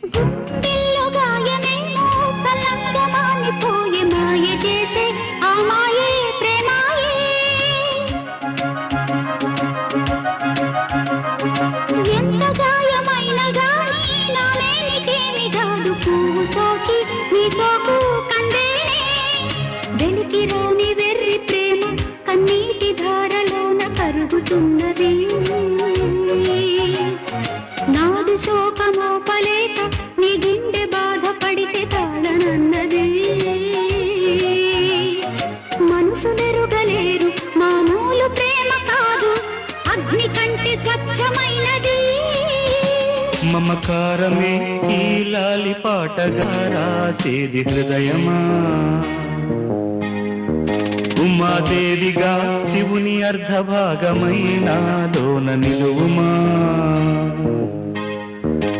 గుండెల్లో గాయమేమో చల్లంగా మానిపోయే మాయ చేసే ఆ మాయే ప్రేమాయే. ఎంత గాయమైన గానీ నా మేనికేమి కాదు పువ్వు సోకి నీ సోకు కందేనే. వెలికి రాని వెర్రి ప్రేమ కన్నీటి ధారలోన కరుగుతున్నది. నాదు శోకమోపలేక నీ గుండె బాధపడితే తాళనన్నది. మనుషులెరుగలేరు మామూలు ప్రేమ కాదు అగ్ని కంటే స్వచ్ఛమైనది. మమకారమే ఈ లాలి పాటగా రాసేది హృదయమా. ఉమాదేవిగా శివుని అర్ధభాగమైనాలోన నిలువుమా.